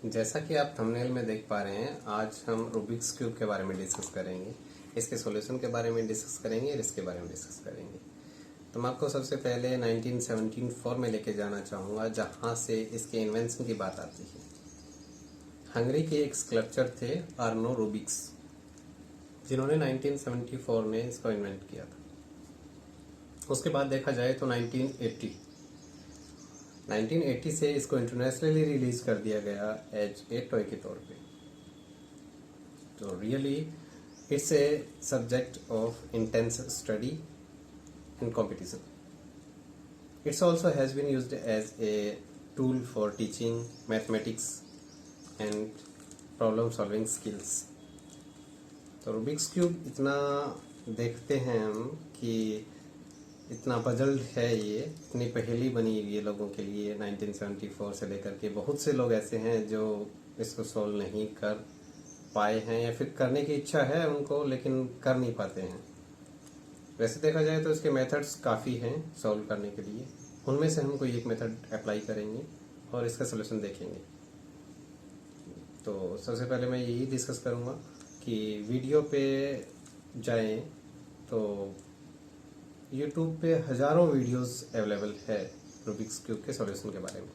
जैसा कि आप थंबनेल में देख पा रहे हैं, आज हम रूबिक्स क्यूब के बारे में डिस्कस करेंगे। इसके सॉल्यूशन के बारे में डिस्कस करेंगे और इसके बारे में डिस्कस करेंगे। तो मैं आपको सबसे पहले 1974 में लेके जाना चाहूँगा, जहाँ से इसके इन्वेंशन की बात आती है। हंगरी के एक स्कल्पचर थे आर्नो रूबिक्स, जिन्होंने 1974 में इसको इन्वेंट किया था। उसके बाद देखा जाए तो 1980 से इसको इंटरनेशनली रिलीज कर दिया गया एज ए टॉय के तौर पे। तो really it's a subject of intense study in competition. It also has been used as a tool for teaching mathematics and problem solving skills. तो रूबिक्स क्यूब इतना देखते हैं हम कि इतना पजल्ड है, ये इतनी पहेली बनी हुई है लोगों के लिए। 1974 से लेकर के बहुत से लोग ऐसे हैं जो इसको सॉल्व नहीं कर पाए हैं, या फिर करने की इच्छा है उनको लेकिन कर नहीं पाते हैं। वैसे देखा जाए तो इसके मेथड्स काफ़ी हैं सॉल्व करने के लिए। उनमें से हम कोई एक मेथड अप्लाई करेंगे और इसका सलूशन देखेंगे। तो सबसे पहले मैं यही डिस्कस करूँगा कि वीडियो पे जाएं तो यूट्यूब पे हज़ारों वीडियोस अवेलेबल है रूबिक्स क्यूब के सॉल्यूशन के बारे में।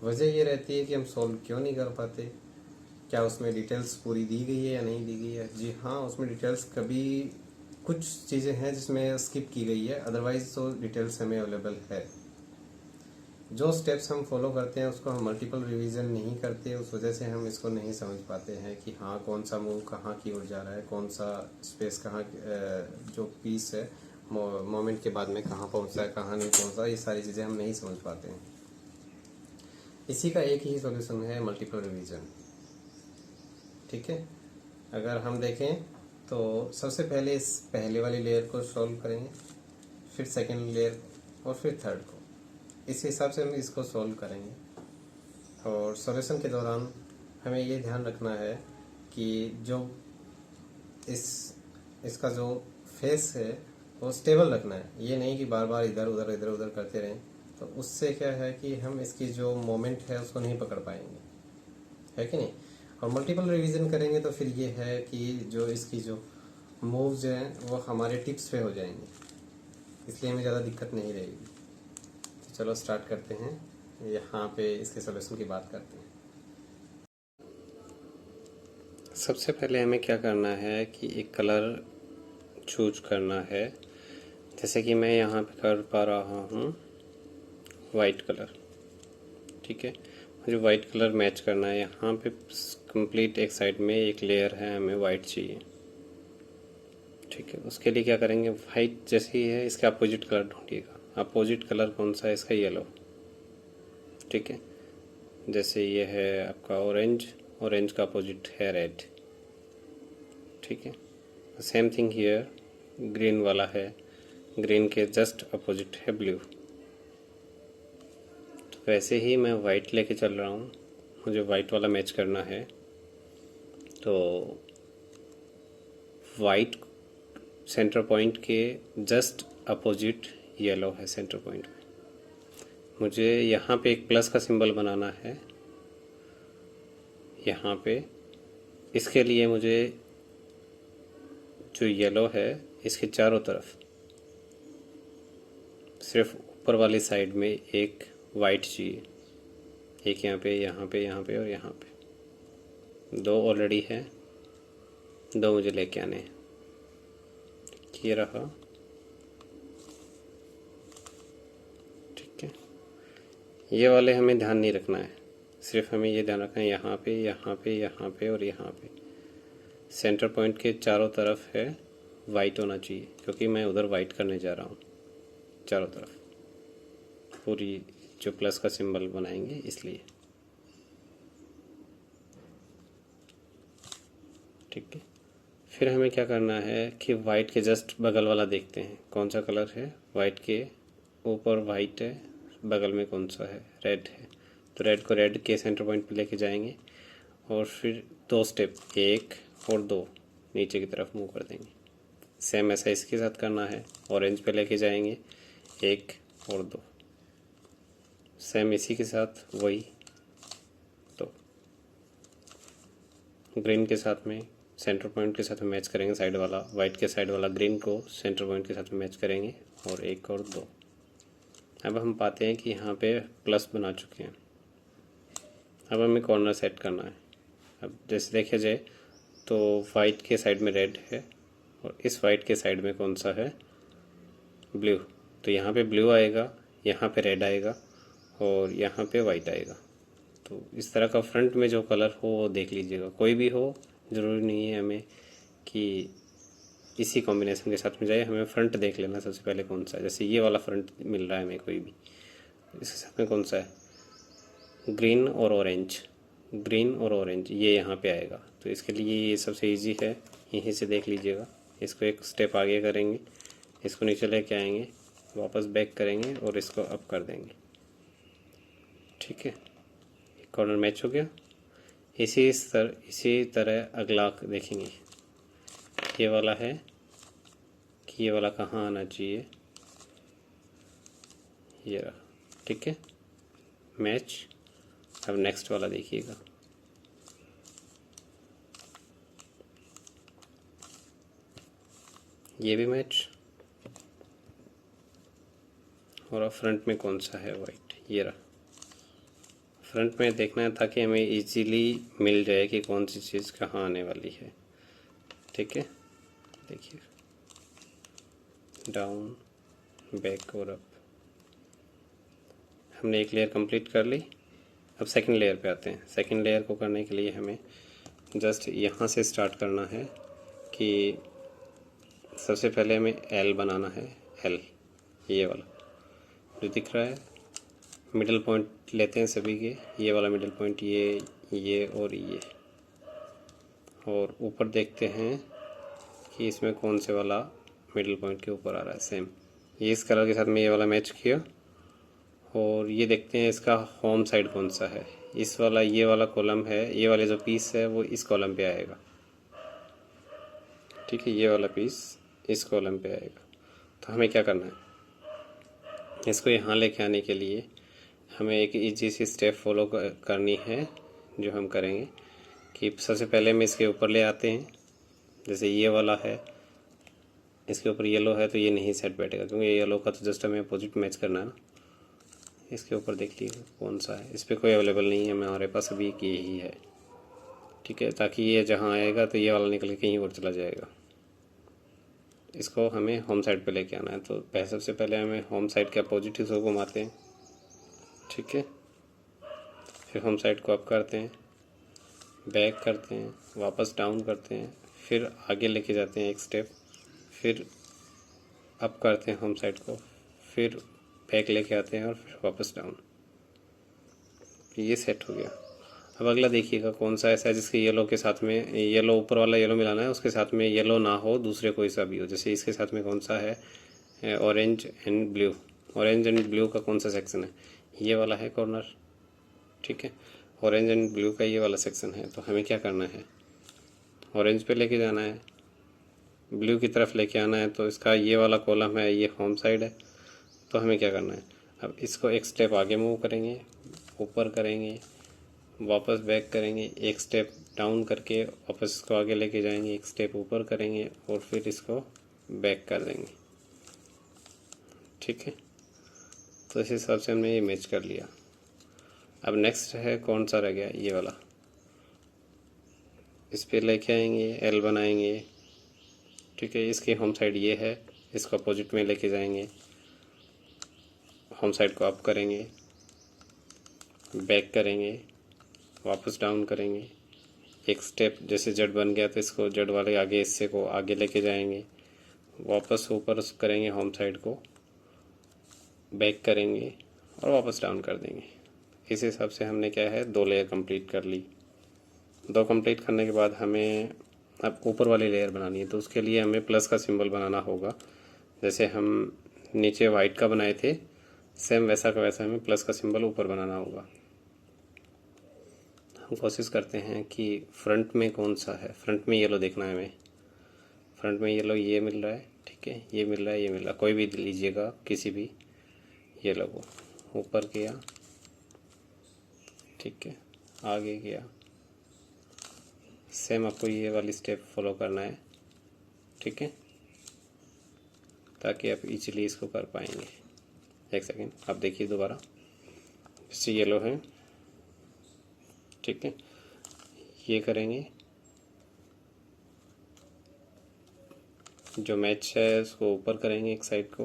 वजह ये रहती है कि हम सॉल्व क्यों नहीं कर पाते। क्या उसमें डिटेल्स पूरी दी गई है या नहीं दी गई है? जी हाँ, उसमें डिटेल्स कभी कुछ चीज़ें हैं जिसमें स्किप की गई है, अदरवाइज तो डिटेल्स हमें अवेलेबल है। जो स्टेप्स हम फॉलो करते हैं उसको हम मल्टीपल रिवीजन नहीं करते, उस वजह से हम इसको नहीं समझ पाते हैं कि हाँ कौन सा मूव कहाँ की ओर जा रहा है, कौन सा स्पेस कहाँ जो पीस है मोमेंट के बाद में कहाँ पहुँचता है, कहाँ नहीं पहुँचता, ये सारी चीज़ें हम नहीं समझ पाते हैं। इसी का एक ही सॉल्यूशन है, मल्टीपल रिवीजन। ठीक है, अगर हम देखें तो सबसे पहले इस पहले वाली लेयर को सॉल्व करेंगे, फिर सेकेंड लेयर और फिर थर्ड को। इस हिसाब से हम इसको सॉल्व करेंगे। और सॉल्यूशन के दौरान हमें ये ध्यान रखना है कि जो इसका जो फेस है वो स्टेबल रखना है। ये नहीं कि बार बार इधर उधर करते रहें, तो उससे क्या है कि हम इसकी जो मोमेंट है उसको नहीं पकड़ पाएंगे, है कि नहीं। और मल्टीपल रिवीजन करेंगे तो फिर ये है कि जो इसकी जो मूव्स हैं वो हमारे टिप्स पे हो जाएंगे, इसलिए हमें ज़्यादा दिक्कत नहीं रहेगी। तो चलो स्टार्ट करते हैं, यहाँ पे इसके सॉल्यूशन की बात करते हैं। सबसे पहले हमें क्या करना है कि एक कलर चूज करना है। जैसे कि मैं यहाँ पे कर पा रहा हूँ वाइट कलर। ठीक है, मुझे वाइट कलर मैच करना है। यहाँ पे कंप्लीट एक साइड में एक लेयर है, हमें वाइट चाहिए। ठीक है, उसके लिए क्या करेंगे, वाइट जैसे ही है इसके अपोजिट कलर ढूंढिएगा। अपोजिट कलर कौन सा है इसका? येलो। ठीक है, जैसे ये है आपका ऑरेंज, ऑरेंज का अपोजिट है रेड। ठीक है, सेम थिंग हियर, ग्रीन वाला है, ग्रीन के जस्ट अपोजिट है ब्लू। तो वैसे ही मैं वाइट लेके चल रहा हूँ, मुझे वाइट वाला मैच करना है। तो वाइट सेंटर पॉइंट के जस्ट अपोजिट येलो है सेंटर पॉइंट में। मुझे यहाँ पे एक प्लस का सिंबल बनाना है यहाँ पे। इसके लिए मुझे जो येलो है इसके चारों तरफ सिर्फ ऊपर वाली साइड में एक वाइट चाहिए। एक यहाँ पे, यहाँ पे, यहाँ पे और यहाँ पे। दो ऑलरेडी है, दो मुझे लेके आने हैं। ये रहा। ठीक है, ये वाले हमें ध्यान नहीं रखना है, सिर्फ हमें ये ध्यान रखना है यहाँ पे, यहाँ पे, यहाँ पे और यहाँ पे। सेंटर पॉइंट के चारों तरफ है वाइट होना चाहिए, क्योंकि मैं उधर वाइट करने जा रहा हूँ। चारों तरफ पूरी जो प्लस का सिंबल बनाएंगे इसलिए। ठीक है, फिर हमें क्या करना है कि वाइट के जस्ट बगल वाला देखते हैं कौन सा कलर है। वाइट के ऊपर वाइट है, बगल में कौन सा है? रेड है। तो रेड को रेड के सेंटर पॉइंट पे लेके जाएंगे और फिर दो स्टेप, एक और दो, नीचे की तरफ मूव कर देंगे। सेम ऐसा इसके साथ करना है। ऑरेंज पे लेके जाएंगे, एक और दो। सेम इसी के साथ वही ग्रीन के साथ में सेंटर पॉइंट के साथ में मैच करेंगे, साइड वाला वाइट के साइड वाला ग्रीन को सेंटर पॉइंट के साथ में मैच करेंगे, और 1 और 2। अब हम पाते हैं कि यहाँ पे प्लस बना चुके हैं। अब हमें कॉर्नर सेट करना है। अब जैसे देखा जाए तो वाइट के साइड में रेड है और इस वाइट के साइड में कौन सा है, ब्लू। तो यहाँ पे ब्लू आएगा, यहाँ पे रेड आएगा और यहाँ पे वाइट आएगा। तो इस तरह का फ्रंट में जो कलर हो वो देख लीजिएगा, कोई भी हो, ज़रूरी नहीं है हमें कि इसी कॉम्बिनेशन के साथ में जाए, हमें फ्रंट देख लेना सबसे पहले कौन सा है। जैसे ये वाला फ्रंट मिल रहा है हमें कोई भी, इसके साथ में कौन सा है, ग्रीन और ऑरेंज, ग्रीन और ऑरेंज ये यहाँ पे आएगा। तो इसके लिए ये सबसे इजी है, यहीं से देख लीजिएगा। इसको एक स्टेप आगे करेंगे, इसको नीचे लेके आएंगे, वापस बैक करेंगे और इसको अप कर देंगे। ठीक है, कॉर्नर मैच हो गया। इसी तरह अगला देखेंगे, ये वाला है कि ये वाला कहाँ आना चाहिए, ये रहा। ठीक है, मैच। अब नेक्स्ट वाला देखिएगा, ये भी मैच। और अब फ्रंट में कौन सा है, वाइट, ये रहा। फ्रंट में देखना है ताकि हमें इजीली मिल जाए कि कौन सी चीज़ कहाँ आने वाली है। ठीक है, देखिए, डाउन, बैक और अप। हमने एक लेयर कंप्लीट कर ली। अब सेकंड लेयर पे आते हैं। सेकंड लेयर को करने के लिए हमें जस्ट यहाँ से स्टार्ट करना है कि सबसे पहले हमें एल बनाना है। एल, ये वाला जो दिख रहा है, मिडिल पॉइंट लेते हैं सभी के, ये वाला मिडिल पॉइंट, ये और ये। और ऊपर देखते हैं कि इसमें कौन से वाला मिडिल पॉइंट के ऊपर आ रहा है। सेम ये इस कलर के साथ में ये वाला मैच किया। और ये देखते हैं इसका होम साइड कौन सा है। इस वाला, ये वाला कॉलम है, ये वाले जो पीस है वो इस कॉलम पे आएगा। ठीक है, ये वाला पीस इस कॉलम पे आएगा। तो हमें क्या करना है, इसको यहाँ लेके आने के लिए हमें एक इजी सी स्टेप फॉलो करनी है, जो हम करेंगे कि सबसे पहले हम इसके ऊपर ले आते हैं। जैसे ये वाला है, इसके ऊपर येलो है तो ये नहीं सेट बैठेगा, क्योंकि ये येलो का तो जस्ट हमें अपोजिट मैच करना है ना। इसके ऊपर देख लीजिए कौन सा है, इस पर कोई अवेलेबल नहीं है, हमारे पास अभी एक यही है। ठीक है, ताकि ये जहाँ आएगा तो ये वाला निकल के कहीं और चला जाएगा। इसको हमें होम साइड पे लेके आना है। तो सबसे पहले हमें होम साइड के अपोजिट इसको घुमाते हैं। ठीक है, फिर होम साइड को अप करते हैं, बैक करते हैं, वापस डाउन करते हैं, फिर आगे लेके जाते हैं एक स्टेप, फिर अप करते हैं होम साइड को, फिर बैक लेके आते हैं और फिर वापस डाउन। ये सेट हो गया। अब अगला देखिएगा कौन सा ऐसा है जिसके येलो के साथ में, येलो ऊपर वाला येलो मिलाना है, उसके साथ में येलो ना हो, दूसरे कोई सा भी हो। जैसे इसके साथ में कौन सा है, orange and blue. Orange and blue का कौन सा सेक्शन है, ये वाला है कॉर्नर। ठीक है, ऑरेंज एंड ब्लू का ये वाला सेक्शन है। तो हमें क्या करना है, ऑरेंज पे लेके जाना है, ब्लू की तरफ लेके आना है। तो इसका ये वाला कॉलम है, ये होम साइड है। तो हमें क्या करना है, अब इसको एक स्टेप आगे मूव करेंगे, ऊपर करेंगे, वापस बैक करेंगे, एक स्टेप डाउन करके वापस इसको आगे लेके जाएंगे, एक स्टेप ऊपर करेंगे और फिर इसको बैक कर देंगे। ठीक है, तो इस हिसाब से हमने ये मैच कर लिया। अब नेक्स्ट है कौन सा रह गया, ये वाला। इस पर लेके आएंगे, एल बनाएंगे। ठीक है, इसकी होम साइड ये है, इसको अपोजिट में लेके जाएंगे, होम साइड को अप करेंगे, बैक करेंगे, वापस डाउन करेंगे, एक स्टेप जैसे जड़ बन गया तो इसको जड़ वाले आगे हिस्से को आगे लेके जाएंगे, वापस ऊपर करेंगे, होम साइड को बैक करेंगे और वापस डाउन कर देंगे। इस हिसाब से हमने क्या है, 2 लेयर कंप्लीट कर ली। 2 कंप्लीट करने के बाद हमें अब ऊपर वाली लेयर बनानी है। तो उसके लिए हमें प्लस का सिंबल बनाना होगा। जैसे हम नीचे वाइट का बनाए थे, सेम वैसा का वैसा हमें प्लस का सिंबल ऊपर बनाना होगा। हम कोशिश करते हैं कि फ्रंट में कौन सा है, फ्रंट में येलो देखना है हमें। फ्रंट में येलो ये मिल रहा है। ठीक है, ये मिल रहा है, ये मिल रहा है, कोई भी लीजिएगा, किसी भी येलो को। ऊपर किया, ठीक है, आगे किया, सेम आपको ये वाली स्टेप फॉलो करना है, ठीक है, ताकि आप इजीली इसको कर पाएंगे। एक सेकेंड, आप देखिए दोबारा, इससे येलो है, ठीक है, ये करेंगे, जो मैच है उसको ऊपर करेंगे, एक साइड को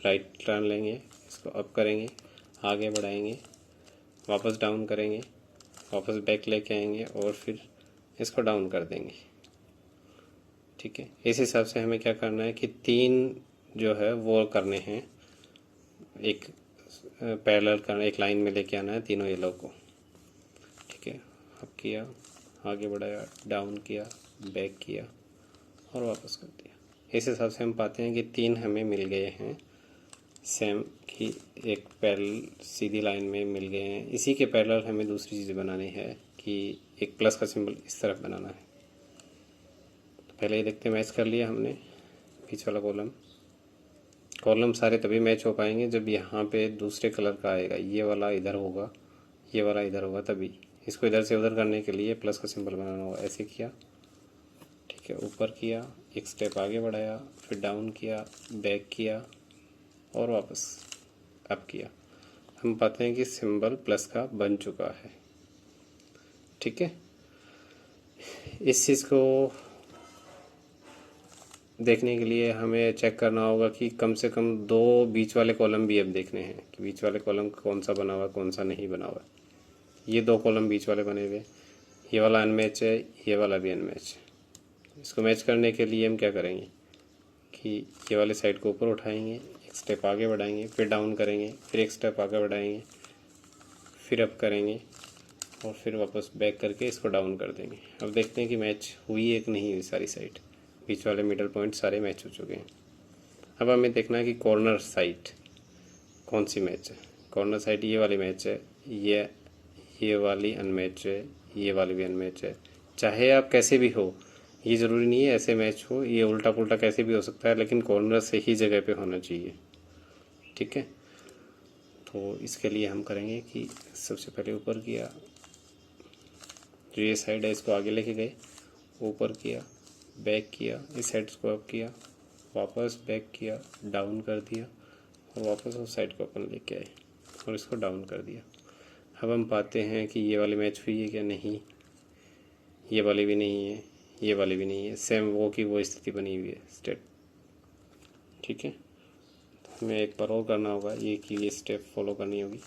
राइट टर्न लेंगे, इसको अप करेंगे, आगे बढ़ाएंगे, वापस डाउन करेंगे, वापस बैक लेके आएंगे और फिर इसको डाउन कर देंगे, ठीक है। इस हिसाब से हमें क्या करना है कि 3 जो है वो करने हैं, एक पैरेलल करना, एक लाइन में लेके आना है तीनों येलो को, ठीक है। अप किया, आगे बढ़ाया, डाउन किया, बैक किया और वापस कर दिया। इस हिसाब से हम पाते हैं कि 3 हमें मिल गए हैं सेम, कि एक पैरेलल सीधी लाइन में मिल गए हैं। इसी के पैरेलल हमें दूसरी चीज़ बनानी है कि एक प्लस का सिंबल इस तरफ बनाना है। तो पहले ये देखते हैं, मैच कर लिया हमने बीच वाला कॉलम सारे तभी मैच हो पाएंगे जब यहाँ पे दूसरे कलर का आएगा, ये वाला इधर होगा, ये वाला इधर होगा, तभी। इसको इधर से उधर करने के लिए प्लस का सिंबल बनाना होगा। ऐसे किया, ठीक है, ऊपर किया, एक स्टेप आगे बढ़ाया, फिर डाउन किया, बैक किया और वापस अप किया। हम पाते हैं कि सिंबल प्लस का बन चुका है, ठीक है। इस चीज़ को देखने के लिए हमें चेक करना होगा कि कम से कम 2 बीच वाले कॉलम भी अब देखने हैं कि बीच वाले कॉलम कौन सा बना हुआ, कौन सा नहीं बना हुआ। ये 2 कॉलम बीच वाले बने हुए, ये वाला अनमैच है, ये वाला भी अनमैच है। इसको मैच करने के लिए हम क्या करेंगे कि ये वाले साइड को ऊपर उठाएंगे, एक स्टेप आगे बढ़ाएंगे, फिर डाउन करेंगे, फिर एक स्टेप आगे बढ़ाएंगे, फिर अप करेंगे और फिर वापस बैक करके इसको डाउन कर देंगे। अब देखते हैं कि मैच हुई है कि नहीं हुई। सारी साइड बीच वाले मिडल पॉइंट सारे मैच हो चुके हैं। अब हमें देखना है कि कॉर्नर साइड कौन सी मैच है। कॉर्नर साइड ये वाली मैच है, ये वाली अनमैच है, ये वाली भी अनमैच है। चाहे आप कैसे भी हो, ये ज़रूरी नहीं है ऐसे मैच हो, ये उल्टा पुल्टा कैसे भी हो सकता है, लेकिन कॉर्नर से ही जगह पे होना चाहिए, ठीक है। तो इसके लिए हम करेंगे कि सबसे पहले ऊपर किया, जो ये साइड है इसको आगे लेके गए, ऊपर किया, बैक किया, इस साइड को अप किया, वापस बैक किया, डाउन कर दिया और वापस उस साइड को अपन लेके आए और इसको डाउन कर दिया। अब हम पाते हैं कि ये वाली मैच हुई है क्या, नहीं, ये वाली भी नहीं है, ये वाली भी नहीं है, सेम वो की वो स्थिति बनी हुई है स्टेट, ठीक है। तो हमें एक बार और करना होगा, ये स्टेप फॉलो करनी होगी।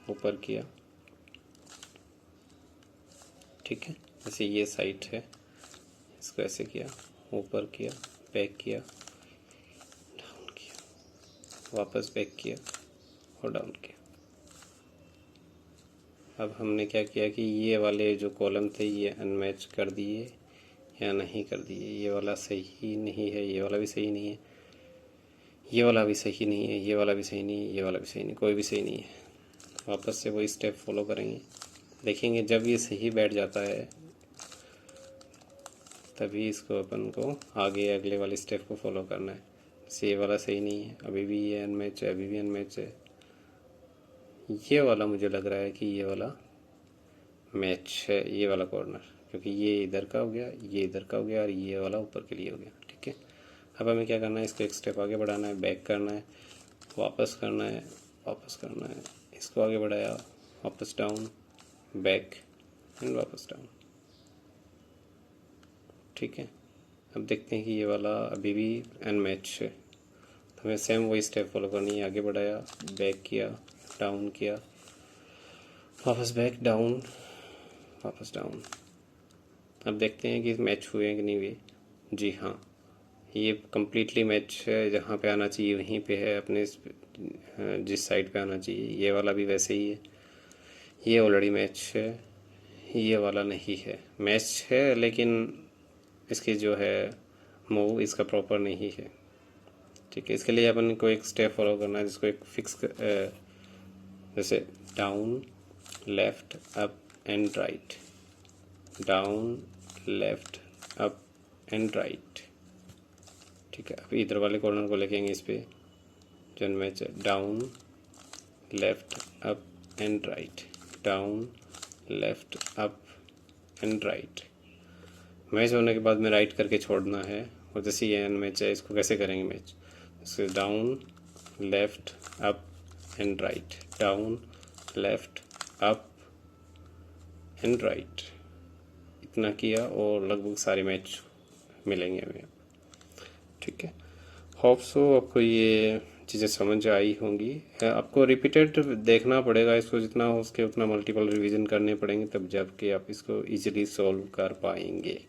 ऊपर किया, ठीक है, जैसे ये साइड है, इसको ऐसे किया, ऊपर किया, बैक किया, डाउन किया, वापस बैक किया और डाउन किया। अब हमने क्या किया कि ये वाले जो कॉलम थे ये अनमैच कर दिए या नहीं कर दिए। ये वाला सही नहीं है, ये वाला भी सही नहीं है, ये वाला भी सही नहीं है, ये वाला भी सही नहीं है, ये वाला भी सही नहीं, कोई भी सही नहीं है। वापस से वही स्टेप फॉलो करेंगे, देखेंगे जब ये सही बैठ जाता है तभी इसको अपन को आगे अगले वाले स्टेप को फॉलो करना है। जैसे ये वाला सही नहीं है, अभी भी ये अनमैच है, अभी भी अनमैच है। ये वाला मुझे लग रहा है कि ये वाला मैच है, ये वाला कॉर्नर, क्योंकि ये इधर का हो गया, ये इधर का हो गया और ये वाला ऊपर के लिए हो गया, ठीक है। अब हमें क्या करना है, इसको एक स्टेप आगे बढ़ाना है, बैक करना है, वापस करना है, वापस करना है, इसको आगे बढ़ाया, वापस डाउन, बैक एंड वापस डाउन, ठीक है। अब देखते हैं कि ये वाला अभी भी अनमैच है, तो हमें सेम वही स्टेप फॉलो करनी है। आगे बढ़ाया, बैक किया, डाउन किया, वापस बैक, डाउन, वापस डाउन। अब देखते हैं कि मैच हुए हैं कि नहीं हुए। जी हाँ, ये कम्प्लीटली मैच है, जहाँ पे आना चाहिए वहीं पे है, अपने जिस साइड पे आना चाहिए। ये वाला भी वैसे ही है, ये ऑलरेडी मैच है, ये वाला नहीं है। मैच है लेकिन इसकी जो है मूव इसका प्रॉपर नहीं है, ठीक है। इसके लिए अपन को एक स्टेप फॉलो करना है, जिसको एक फिक्स जैसे down, left, up and right, down, left, up and right, ठीक है। अब इधर वाले कॉर्नर को लेकेंगे इस पे, जो मैच है, down, left, up and right, down, left, up and right. Match होने के बाद में राइट करके छोड़ना है। और जैसे ये एन मैच है, इसको कैसे करेंगे मैच, इससे down left up and right, down left up and right, इतना किया और लगभग सारे मैच मिलेंगे हमें। ठीक है, होप सो आपको ये चीज़ें समझ आई होंगी। आपको रिपीटेड देखना पड़ेगा इसको, जितना हो सके उतना मल्टीपल रिवीजन करने पड़ेंगे, तब जबकि आप इसको इजीली सॉल्व कर पाएंगे।